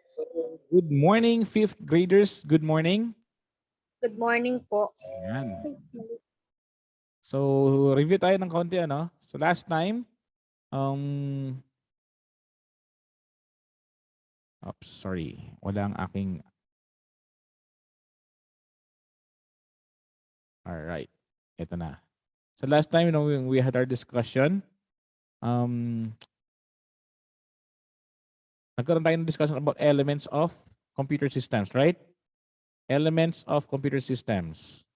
So, good morning, fifth graders. Good morning. Good morning po. Ayan. So, review tayo ng konti, ano? So, last time, sorry. Wala ang aking... Alright. Ito na. So, last time, we had our discussion. Nagkaroon tayo ng discussion about elements of computer systems, right? Elements of computer systems.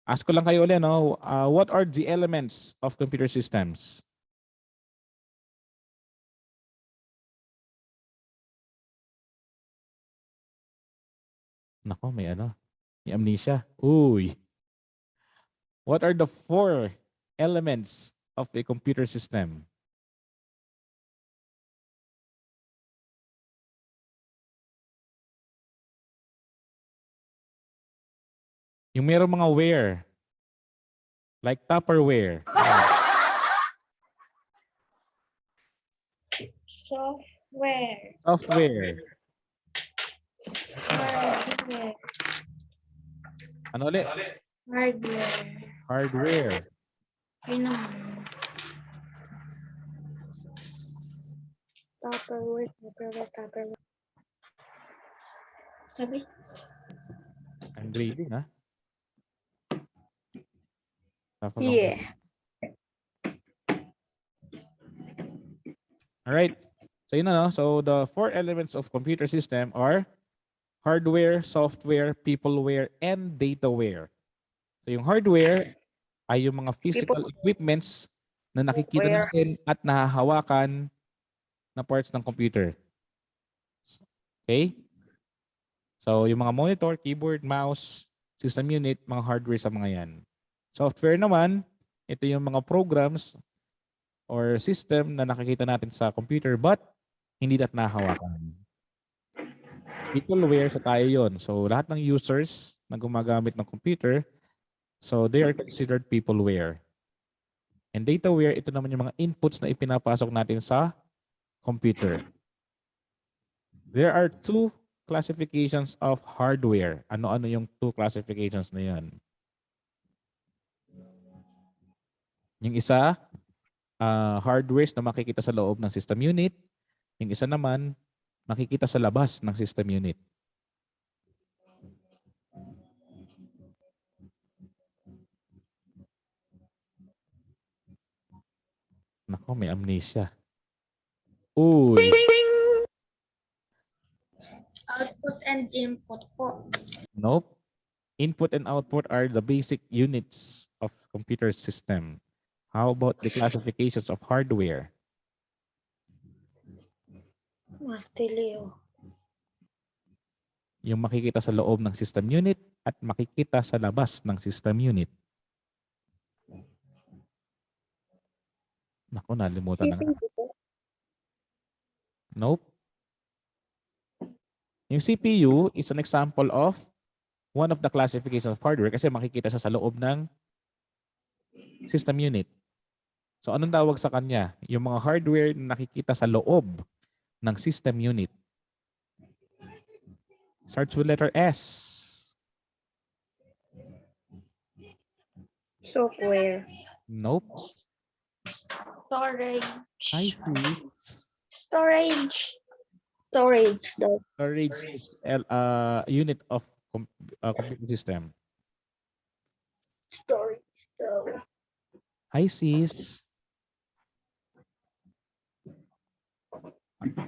Ask ko lang kayo ulit, no? What are the elements of computer systems? Nako, may ano? May amnesia. Uy. What are the 4 elements of a computer system? Yung mayroong mga ware. Like Tupperware. Software. Software. Hardware. Ano ulit? Hardware. Hardware. Yun naman. Tupperware. Sabi? I'm grading, ha? Yeah. All right. So, yun na, no? So, the 4 elements of computer system are hardware, software, peopleware, and dataware. So, yung hardware ay yung mga physical equipments na nakikita natin at nahahawakan na parts ng computer. Okay? So, yung mga monitor, keyboard, mouse, system unit, mga hardware sa mga yan. Software naman, ito yung mga programs or system na nakikita natin sa computer but hindi natin nahahawakan. Peopleware sa tayo yon. So, lahat ng users na gumagamit ng computer, so they are considered peopleware. And dataware, ito naman yung mga inputs na ipinapasok natin sa computer. There are 2 classifications of hardware. Ano-ano yung 2 classifications na yan? Yung isa, hardware na makikita sa loob ng system unit. Yung isa naman, makikita sa labas ng system unit. Nako, may amnesia. Uy. Output and input po. Nope. Input and output are the basic units of computer system. How about the classifications of hardware? Martilyo. Yung makikita sa loob ng system unit at makikita sa labas ng system unit. Naku, nalimutan na nga. Nope. Yung CPU is an example of one of the classifications of hardware kasi makikita siya sa loob ng system unit. So anong tawag sa kanya? Yung mga hardware na nakikita sa loob ng system unit. Starts with letter S. Software. Nope. Storage. I see. Storage. Storage. Storage is a unit of computer system. Storage. Hi, sis.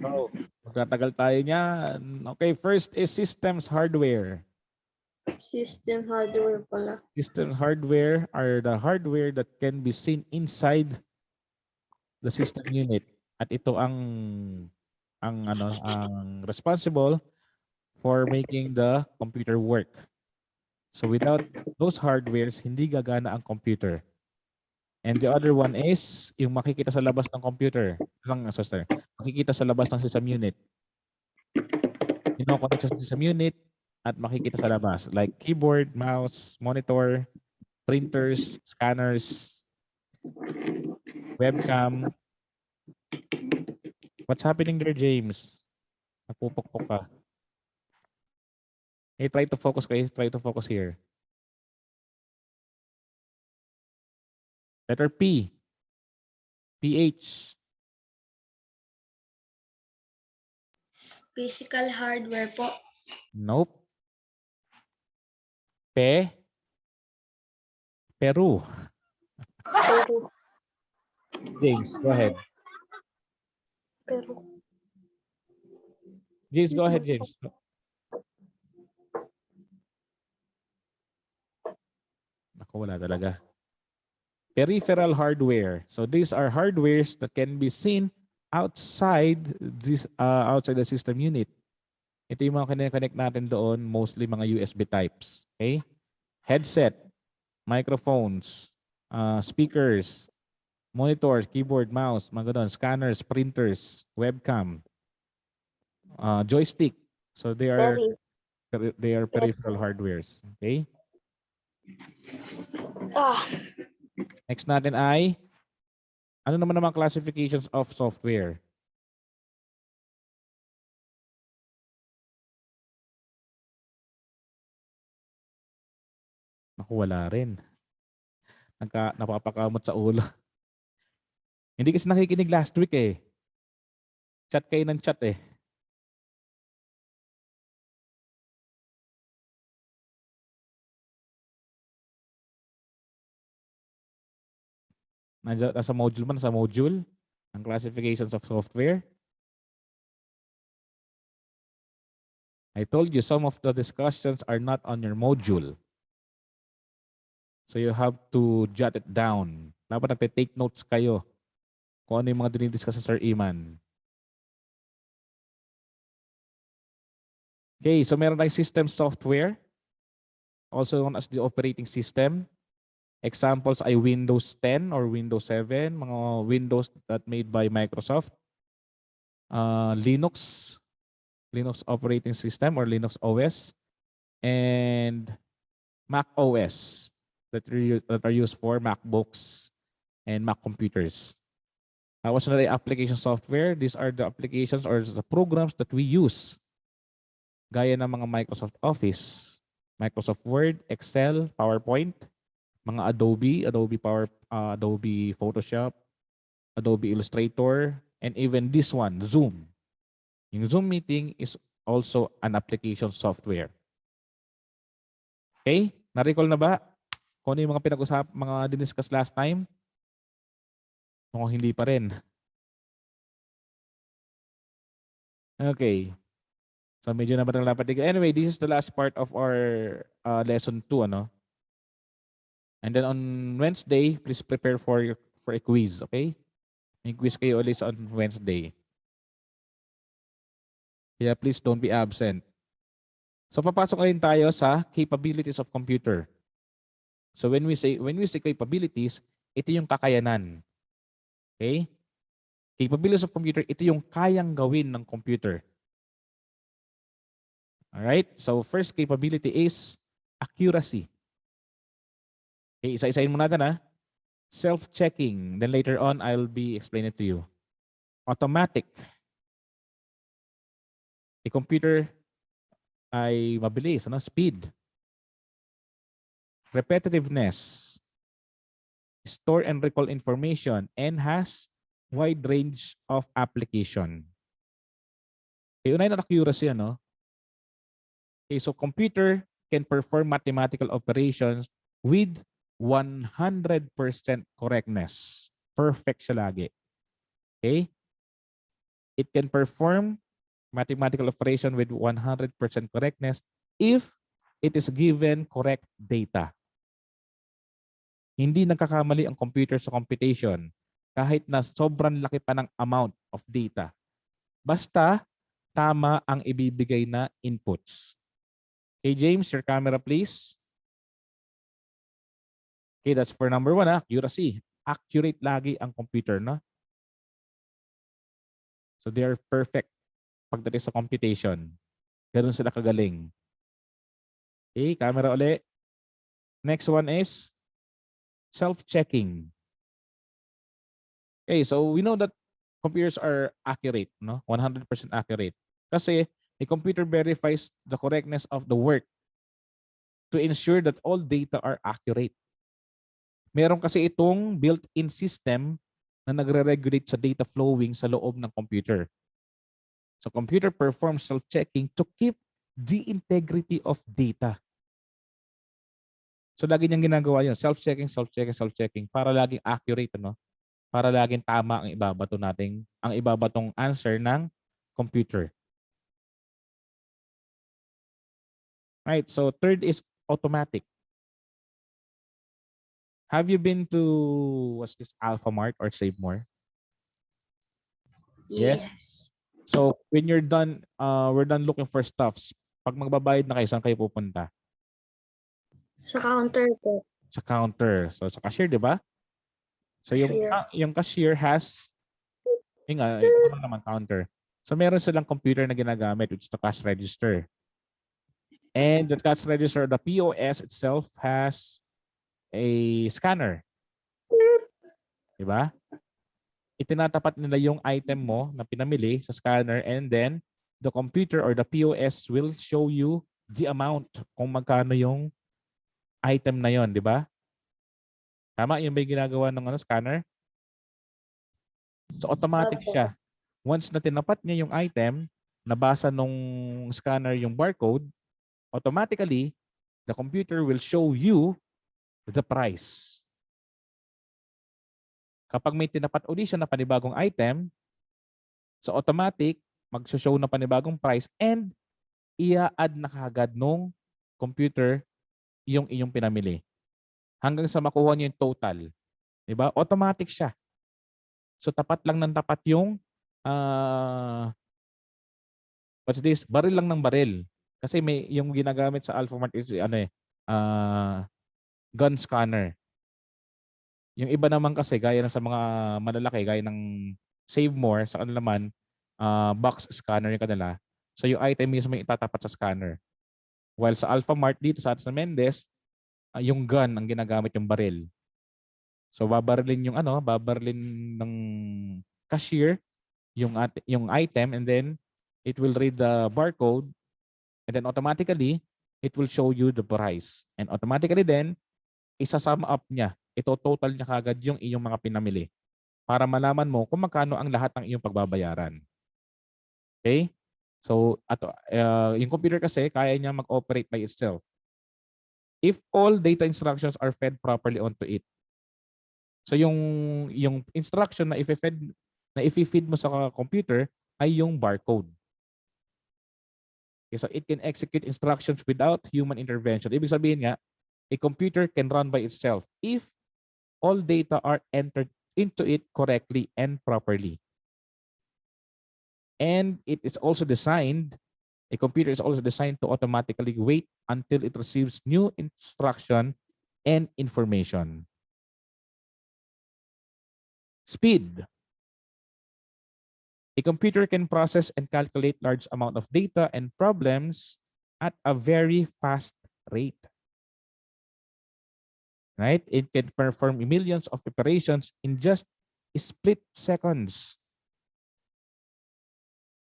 Oh, magtatagal tayo niyan. Okay, first is systems hardware. System hardware pala. System hardware are the hardware that can be seen inside the system unit. At ito ang responsible for making the computer work. So without those hardwares, hindi gagana ang computer. And the other one is yung makikita sa labas ng computer. Makikita sa labas ng system unit. Ino-connect sa system unit at makikita sa labas. Like keyboard, mouse, monitor, printers, scanners, webcam. What's happening there, James? Napupukpok ka. Hey, try to focus guys. Try to focus here. Letter P. PH. Physical hardware po. Nope. Peru. Pero, James, go ahead. pero, James, go ahead, James. Ako, wala talaga. Peripheral hardware. So these are hardwares that can be seen outside outside the system unit. Ito yung mga connect natin doon, mostly mga USB types. Okay? Headset, microphones, speakers, monitors, keyboard, mouse, mga ganun, scanners, printers, webcam, joystick. So they are peripheral hardwares. Okay? Next natin ay ano naman ang classifications of software? Naku, wala rin. Napapakamot sa ulo. Hindi kasi nakikinig last week eh. Chat kayo ng chat eh. Nasa module man, sa module, ang classifications of software. I told you some of the discussions are not on your module. So you have to jot it down. Dapat nagte-take notes kayo kung ano yung mga dinidiscuss sa Sir Yman. Okay, so meron tayong system software, also known as the operating system. Examples ay Windows 10 or Windows 7, mga Windows that made by Microsoft. Linux operating system or Linux OS, and Mac OS that are used for MacBooks and Mac computers. What's the application software? These are the applications or the programs that we use. Gaya ng mga Microsoft Office, Microsoft Word, Excel, PowerPoint, mga Adobe Photoshop, Adobe Illustrator, and even this one, Zoom. Yung Zoom meeting is also an application software. Okay? Na-recall na ba kung ano yung mga mga diniscuss last time? Kung hindi pa rin. Okay. So medyo na matalapat. Anyway, this is the last part of our lesson 2, ano? And then on Wednesday, please prepare for a quiz, okay? May quiz kayo ulit on Wednesday. Kaya please don't be absent. So papasok ngayon tayo sa capabilities of computer. So when we say capabilities, ito yung kakayanan. Okay? Capabilities of computer, ito yung kayang gawin ng computer. Alright? So first capability is accuracy. Okay, isa-isahin mo natin ha. Self-checking. Then later on, I'll be explaining it to you. Automatic. A computer ay mabilis, ano? Speed. Repetitiveness. Store and recall information and has wide range of application. Okay, unahin ang accuracy, ano? Okay, so computer can perform mathematical operations with 100% correctness. Perfect siya lagi. Okay? It can perform mathematical operation with 100% correctness if it is given correct data. Hindi nagkakamali ang computer sa computation kahit na sobrang laki pa ng amount of data. Basta tama ang ibibigay na inputs. Okay, James, your camera please. Okay, that's for number 1, accuracy. Accurate lagi ang computer, no? So they are perfect pagdating sa computation. Ganun sila kagaling. Okay, camera uli. Next one is self-checking. Okay, so we know that computers are accurate, no? 100% accurate. Kasi a computer verifies the correctness of the work to ensure that all data are accurate. Meron kasi itong built-in system na nagre-regulate sa data flowing sa loob ng computer. So computer performs self-checking to keep the integrity of data. So lagi niyang ginagawa yun, self-checking, self-checking, self-checking para laging accurate, ano? Para laging tama ang ibabatong answer ng computer. Right, so third is automatic. Have you been to, what's this, Alphamart or Save More? Yes. So when you're done, we're done looking for stuffs. Pag magbabayad na kayo, saan kayo pupunta? Sa counter po. Sa counter. So sa cashier, di ba? So yung cashier has, yung ano naman, counter. So meron silang computer na ginagamit, which is the cash register. And the cash register, the POS itself has a scanner. Di ba? Itinatapat nila yung item mo na pinamili sa scanner, and then the computer or the POS will show you the amount kung magkano yung item na yon, di ba? Tama? Yung may ginagawa ng scanner? So automatic siya. Once na tinapat niya yung item, nabasa nung scanner yung barcode, automatically, the computer will show you the price. Kapag may tinapat uli siya na panibagong item, so automatic, mag-show na panibagong price and ia-add na kagad nung computer yung iyong pinamili. Hanggang sa makuha niyo yung total. Diba? Automatic siya. So tapat lang ng tapat yung what's this? Baril lang ng baril. Kasi may yung ginagamit sa Alphamart is gun scanner. Yung iba naman kasi gaya na sa mga malalaki, gaya ng Save More, sa kanila naman box scanner yung kanila. So yung item mismo yung itatapat sa scanner. While sa Alphamart dito sa Mendez, yung gun ang ginagamit, yung baril. So babarilin ng cashier yung item, and then it will read the barcode, and then automatically it will show you the price. And automatically then isa-sum up niya. Ito total niya kagad yung iyong mga pinamili para malaman mo kung magkano ang lahat ng iyong pagbabayaran. Okay? So yung computer kasi kaya niya mag-operate by itself. If all data instructions are fed properly onto it. So yung instruction na i-feed mo sa computer ay yung barcode. Okay, so it can execute instructions without human intervention. Ibig sabihin nga, a computer can run by itself if all data are entered into it correctly and properly. And it is also designed, a computer is also designed to automatically wait until it receives new instruction and information. Speed. A computer can process and calculate large amount of data and problems at a very fast rate. Right? It can perform millions of operations in just split seconds.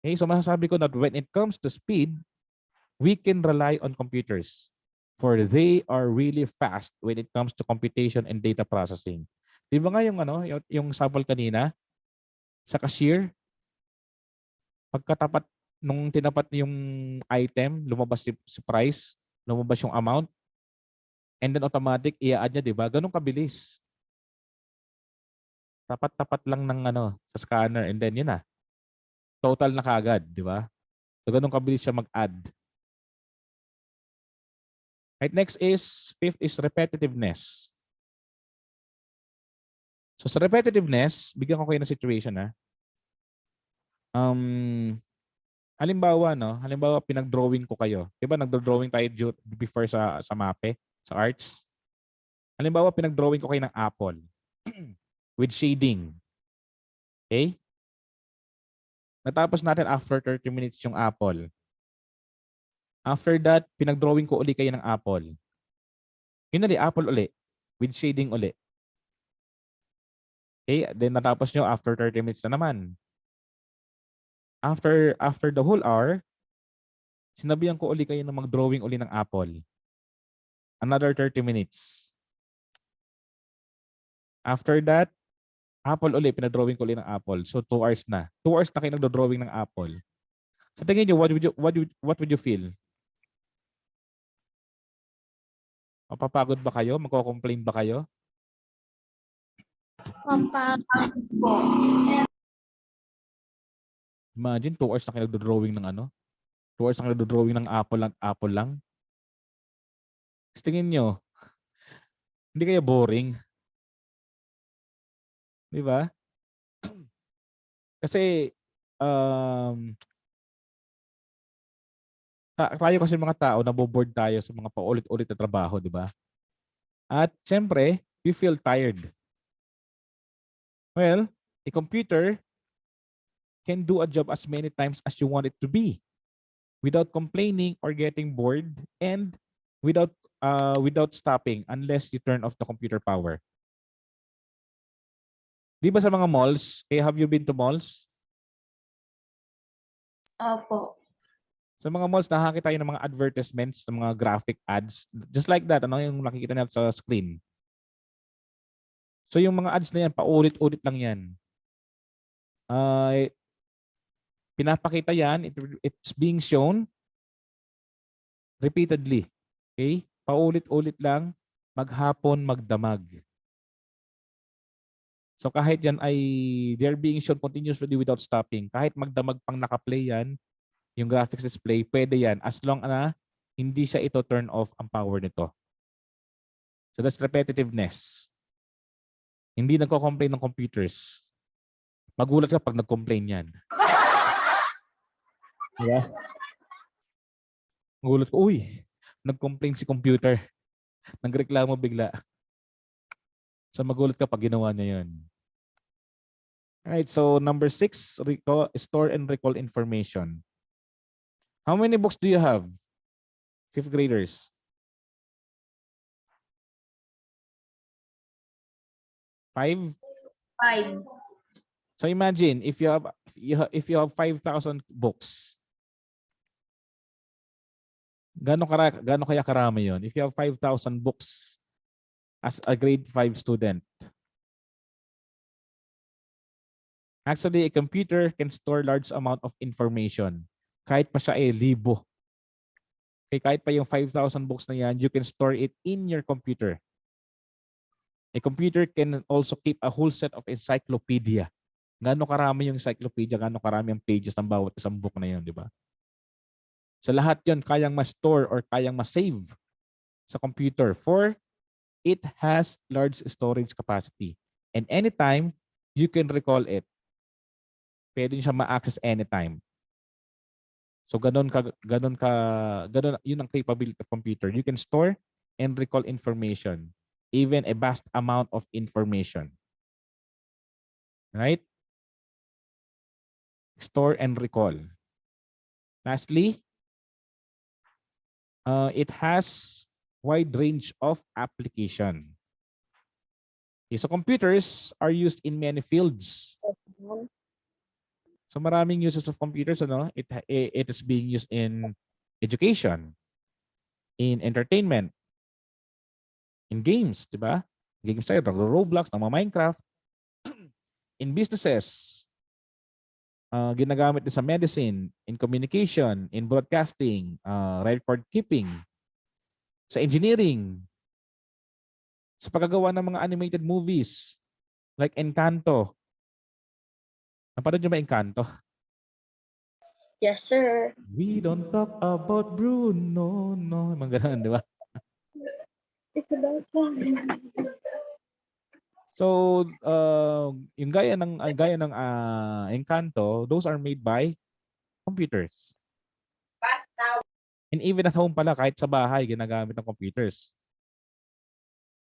Okay, so masasabi ko that when it comes to speed, we can rely on computers for they are really fast when it comes to computation and data processing. Di ba nga yung sample kanina sa cashier, pagkatapat nung tinapat yung item, lumabas si price, lumabas yung amount, and then automatic i-add niya, di ba? Ganun kabilis. Tapat-tapat lang ng sa scanner, and then yun na. Total na kagad, di ba? So ganun kabilis siya mag-add. Right, next is, fifth is repetitiveness. So sa repetitiveness, bigyan ko kayo ng situation ha. Halimbawa pinag-drawing ko kayo. 'Di ba nagdo-drawing tayo before sa MAPE, sa arts? Halimbawa pinag-drawing ko kayo ng apple with shading. Okay? Natapos natin after 30 minutes yung apple. After that, pinag-drawing ko uli kayo ng apple. Yun ulit, apple uli with shading uli. Okay? Then natapos nyo after 30 minutes na naman. After the whole hour, sinabihan ko uli kayo na mag-drawing uli ng apple. Another 30 minutes. After that, apple uli, pinadrawing ko uli ng apple. So 2 hours na. 2 hours na kayo nagdo-drawing ng apple. Sa tingin niyo, what would you feel? Mapapagod ba kayo? Magko-complain ba kayo? Mapagod po. Imagine 2 hours na kayo nagdo-drawing ng ano? 2 hours na kayo nagdo-drawing ng apple lang. Sa tingin niyo, hindi kayo boring? Di ba? Kasi tayo kasi mga tao, naboboard tayo sa mga paulit-ulit na trabaho, di ba? At siyempre, we feel tired. Well, a computer can do a job as many times as you want it to be without complaining or getting bored and without stopping unless you turn off the computer power. Di ba sa mga malls, have you been to malls? Opo. Sa mga malls, nakakita tayo ng mga advertisements, ng mga graphic ads. Just like that, ano yung nakikita natin sa screen. So yung mga ads na yan, paulit-ulit lang yan. Pinapakita yan, it's being shown repeatedly. Okay? Paulit-ulit lang, maghapon, magdamag. So kahit yan ay they're being shown continuously without stopping. Kahit magdamag pang nakaplay yan, yung graphics display, pwede yan as long na hindi siya ito turn off ang power nito. So that's repetitiveness. Hindi nagko-complain ng computers. Magulat ka pag nag-complain yan. Diba? Magulat ko, uy, nag-complain si computer. Nagreklamo bigla. So magulat ka pag ginawa niya yun. Alright, so number 6, store and recall information. How many books do you have? 5th graders. 5? 5. So imagine if you have 5,000 books. Gaano kaya karami 'yon? If you have 5,000 books as a grade 5 student. Actually, a computer can store large amount of information. Kahit pa siya ay libo. Okay, kahit pa yung 5,000 books na yan, you can store it in your computer. A computer can also keep a whole set of encyclopedia. Gaano karami yung encyclopedia, gaano karami ang pages ng bawat isang book na yun, di ba? So lahat yun kayang ma-store or kayang ma-save sa computer for it has large storage capacity. And anytime, you can recall it. Pwede nyo siya ma-access anytime. So ganun yun ang capability of computer. You can store and recall information, even a vast amount of information. Right? Store and recall. Lastly, it has wide range of application. Okay, so computers are used in many fields. So maraming uses of computers, ano? It is being used in education, in entertainment, in games, di ba? Games tayo, Roblox, Minecraft. In businesses, ginagamit din sa medicine, in communication, in broadcasting, record keeping, sa engineering, sa paggagawa ng mga animated movies, like Encanto. Napanood nyo ba Encanto? Yes, sir. We don't talk about Bruno, no. Mga ganun, di ba? It's about fun. So, yung gaya ng Encanto, those are made by computers. And even at home pala, kahit sa bahay, ginagamit ng computers.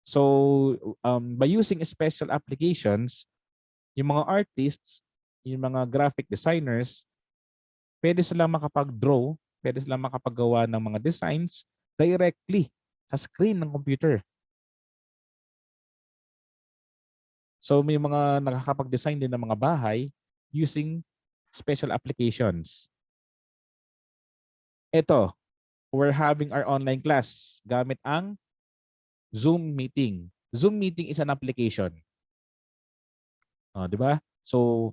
So, by using special applications, yung mga artists, yung mga graphic designers, pwede silang makapag-draw, pwede silang makapagawa ng mga designs directly sa screen ng computer. So may mga nakakapag-design din ng mga bahay using special applications. Ito, we're having our online class gamit ang Zoom meeting. Zoom meeting is an application. Di ba? So,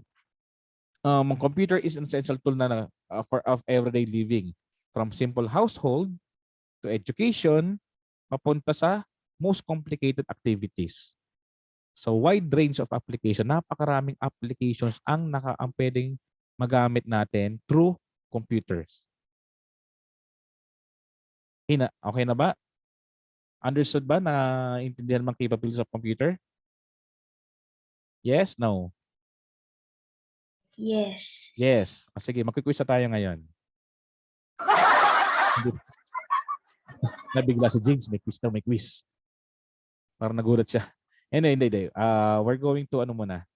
ang computer is an essential tool na for of everyday living. From simple household to education, papunta sa most complicated activities. So, wide range of application. Napakaraming applications ang pwedeng magamit natin through computers. Okay na ba? Understood ba na intindihan mga capabilities of computer? Yes? No? Yes. Yes. Sige, magkiquiz na tayo ngayon. Nabigla si James, may quiz daw, may quiz. Parang nagulat siya. Hindi. We're going to muna.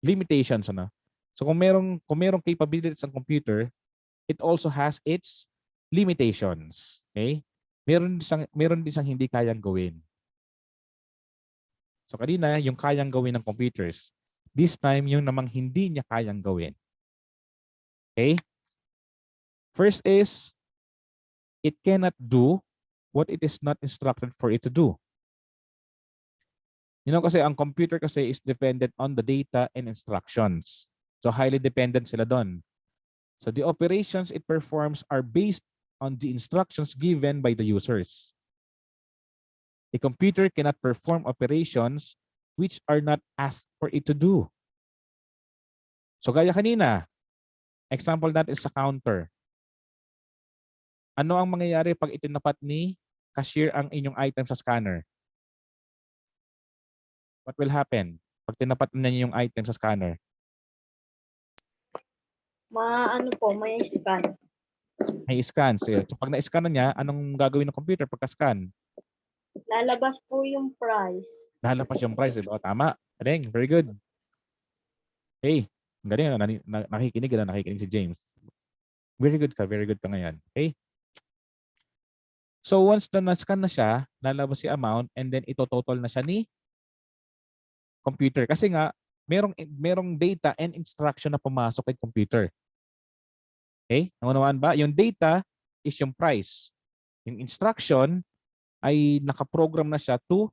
Limitations So kung merong capabilities ng computer, it also has its limitations. Okay? Meron din siyang hindi kayang gawin. So kanina, yung kayang gawin ng computers. This time, yung namang hindi niya kayang gawin. Okay? First is, it cannot do what it is not instructed for it to do. Kasi ang computer kasi is dependent on the data and instructions. So highly dependent sila doon. So the operations it performs are based on the instructions given by the users. A computer cannot perform operations which are not asked for it to do. So gaya kanina, example natin sa counter. Ano ang mangyayari pag itinapat ni cashier ang inyong item sa scanner? What will happen pag tinapat na niyo yung item sa scanner? May scan. May scan. So pag na-scan na niya, anong gagawin ng computer pagka-scan? Lalabas po yung price. Lalabas yung price. Diba? Tama. Galing. Very good. Hey, galing. Nakikinig si James. Very good ka. Very good ka ngayon. Okay? So once na-scan na siya, lalabas si amount and then ito-total na siya ni computer. Kasi nga, merong data and instruction na pumasok kay computer. Okay? Naunawaan ba? Yung data is yung price. Yung instruction ay nakaprogram na siya to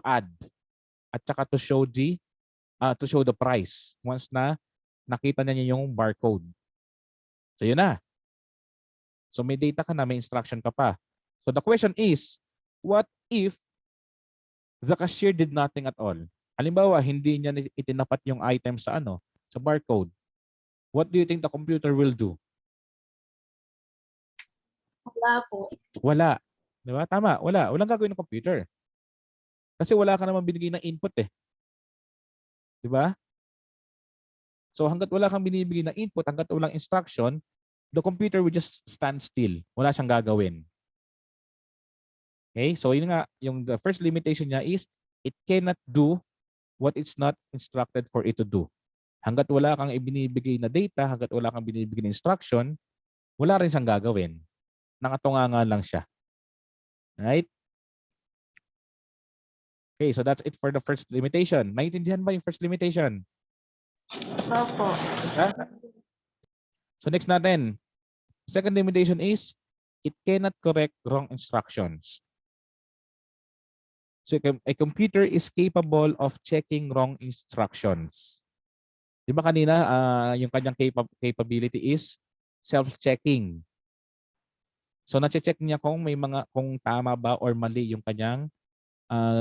add at saka to show the price once na nakita niya yung barcode. So yun na. So may data ka na, may instruction ka pa. So the question is, what if the cashier did nothing at all? Halimbawa, hindi niya itinapat yung item sa sa barcode. What do you think the computer will do? Wala po. Wala. Di ba? Tama. Wala. Walang gagawin ng computer. Kasi wala ka naman binigay ng input eh. Di ba? So hanggat wala kang binibigay ng input, hanggat walang instruction, the computer will just stand still. Wala siyang gagawin. Okay? So yun nga, the first limitation niya is it cannot do what it's not instructed for it to do. Hanggat wala kang ibinibigay na data, hanggat wala kang binibigay na instruction, wala rin siyang gagawin. Nakatunganga lang siya. Right? Okay, so that's it for the first limitation. Naintindihan ba yung first limitation? Opo. Ha? So next natin. Second limitation is it cannot correct wrong instructions. So a computer is capable of checking wrong instructions. Di ba kanina yung kanyang capability is self-checking. So na-check niya kung tama ba or mali yung kanyang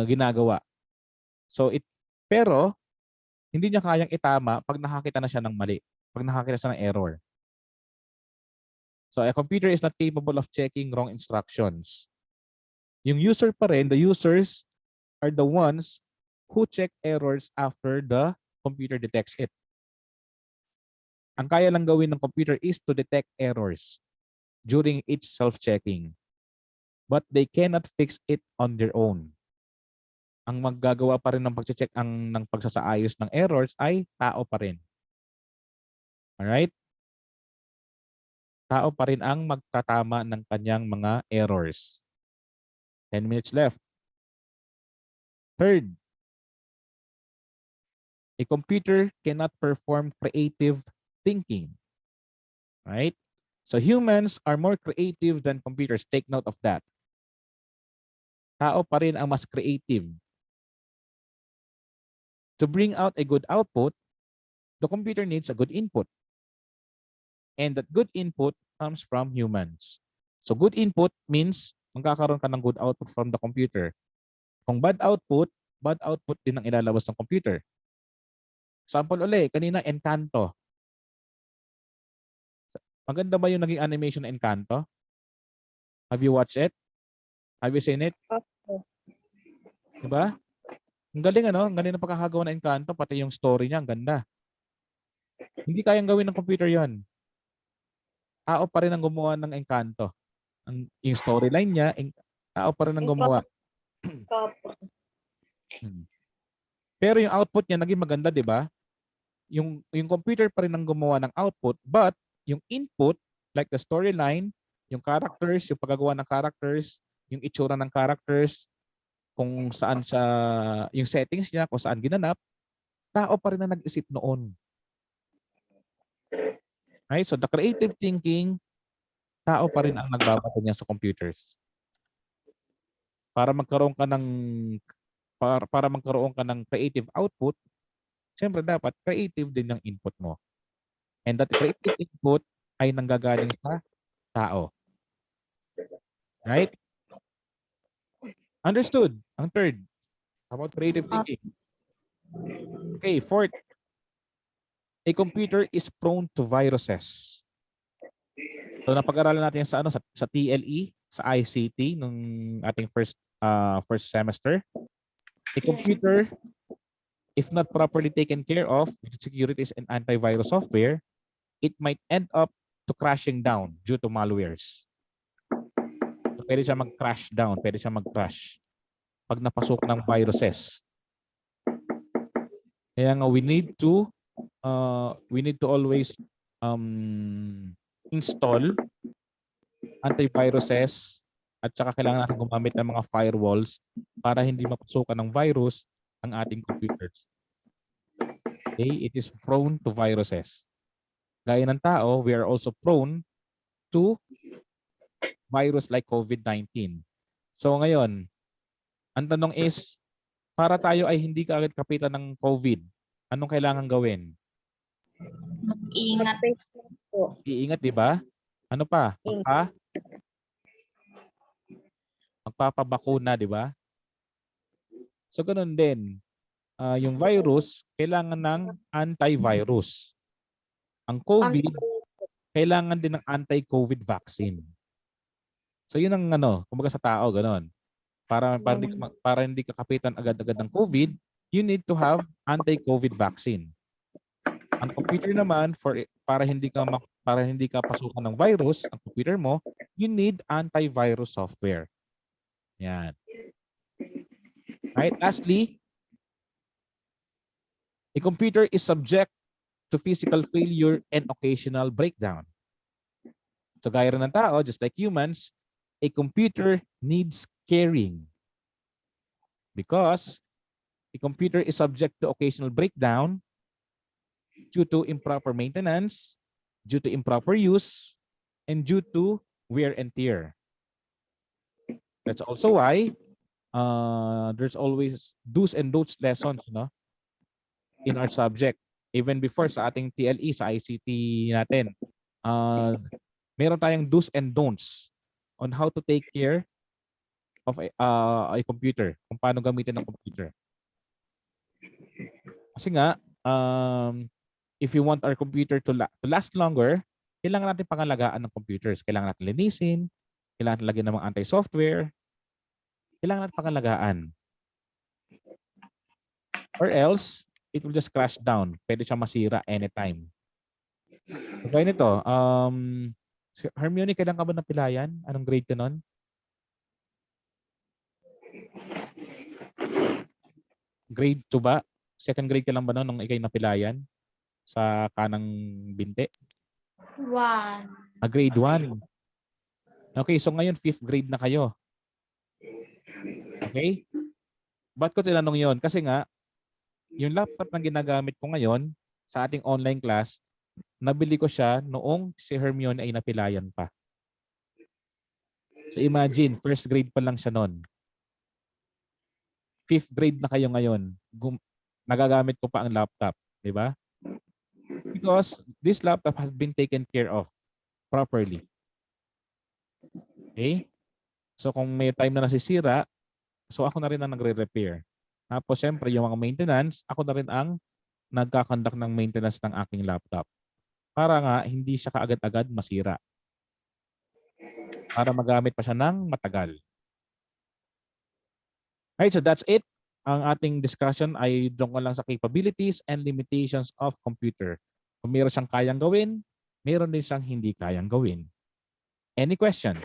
ginagawa. So pero hindi niya kayang itama pag nakakita na siya ng mali, pag nakakita siya ng error. So a computer is not capable of checking wrong instructions. Yung user pa rin, the users are the ones who check errors after the computer detects it. Ang kaya lang gawin ng computer is to detect errors during its self-checking. But they cannot fix it on their own. Ang maggagawa pa rin ng pag-check ng pagsasaayos ng errors ay tao pa rin. Alright? Tao pa rin ang magtatama ng kanyang mga errors. 10 minutes left. Third, A computer cannot perform creative thinking, right? So humans are more creative than computers. Take note of that. Tao pa rin ang mas creative. To bring out a good output, the computer needs a good input. And that good input comes from humans. So good input means magkakaroon ka ng good output from the computer. Kung bad output din ang ilalabas ng computer. Sample uli, kanina Encanto. Maganda ba yung naging animation ng Encanto? Have you watched it? Have you seen it? Opo. Diba? Ang galing ano? Ang galing ng pagkakagawa ng Encanto, pati yung story niya, ang ganda. Hindi kayang gawin ng computer yon. Tao pa rin ang gumawa ng Encanto. Yung storyline niya, tao pa rin ang gumawa. Opo. Pero yung output niya naging maganda, di ba? Yung computer pa rin ang gumawa ng output, but yung input, like the storyline, yung characters, yung paggagawa ng characters, yung itsura ng characters, kung saan siya, yung settings niya, kung saan ginanap, tao pa rin ang nag-isip noon. Right? So the creative thinking, tao pa rin ang nagbabata niya sa computers. Para magkaroon ka ng creative output, siyempre dapat creative din yung input mo. And that creative input ay nanggagaling sa tao. Right? Understood. Ang third, about creative thinking. Okay, fourth, a computer is prone to viruses. So napag-aralan natin yan sa sa TLE, sa ICT nung ating first semester. A computer, if not properly taken care of with securities and antivirus software, it might end up to crashing down due to malwares. So, pwede siya mag-crash down, pwede siya mag-crash pag napasok ng viruses. Kaya nga we need to always install antiviruses at saka kailangan natin gumamit ng mga firewalls para hindi mapasukan ng virus ang ating computers. Okay, it is prone to viruses. Gaya ng tao, we are also prone to virus like COVID-19. So ngayon, ang tanong is, para tayo ay hindi kaagad kapitan ng COVID, anong kailangan gawin? Ingat po. Iingat, di ba? Ano pa? Magpapabakuna, di ba? So ganun din. Yung virus, kailangan ng antivirus. Ang COVID, kailangan din ng anti-COVID vaccine. So yun ang kumbaga sa tao, ganun. Para hindi ka kapitan agad-agad ng COVID, you need to have anti-COVID vaccine. Ang computer naman, para hindi ka pasukan ng virus, ang computer mo, you need antivirus software. Yan. Right? Lastly, a computer is subject to physical failure and occasional breakdown. So gaya rin ng tao, just like humans, a computer needs caring because a computer is subject to occasional breakdown due to improper maintenance, due to improper use, and due to wear and tear. That's also why there's always do's and don'ts lessons in our subject. Even before sa ating TLE, sa ICT natin, meron tayong do's and don'ts on how to take care of a computer, kung paano gamitin ng computer. Kasi nga, if you want our computer to last longer, kailangan natin pangalagaan ng computers. Kailangan natin linisin, kailangan natin lagyan ng mga anti-software, kailangan natin pangalagaan. Or else, it will just crash down. Pwede siyang masira anytime. So, gaya nito, Hermione, kailan ka ba napilayan? Anong grade ka nun? Grade 2 ba? Second grade ka lang ba nun nung ikay napilayan sa kanang binte? 1. Grade 1. Okay, so ngayon 5th grade na kayo. Okay? Ba't ko tinanong yon? Kasi nga, Yung laptop na ginagamit ko ngayon sa ating online class, nabili ko siya noong si Hermione ay napilayan pa. So imagine, first grade pa lang siya noon. Fifth grade na kayo ngayon. Nagagamit ko pa ang laptop. Di ba? Because this laptop has been taken care of properly. Okay? So kung may time na nasisira, so ako na rin ang nagre-repair. Tapos syempre yung mga maintenance, ako na rin ang nagkakandak ng maintenance ng aking laptop. Para nga hindi siya kaagad-agad masira. Para magamit pa siya ng matagal. Alright, so that's it. Ang ating discussion ay tungkol lang sa capabilities and limitations of computer. Kung meron siyang kayang gawin, meron din siyang hindi kayang gawin. Any question?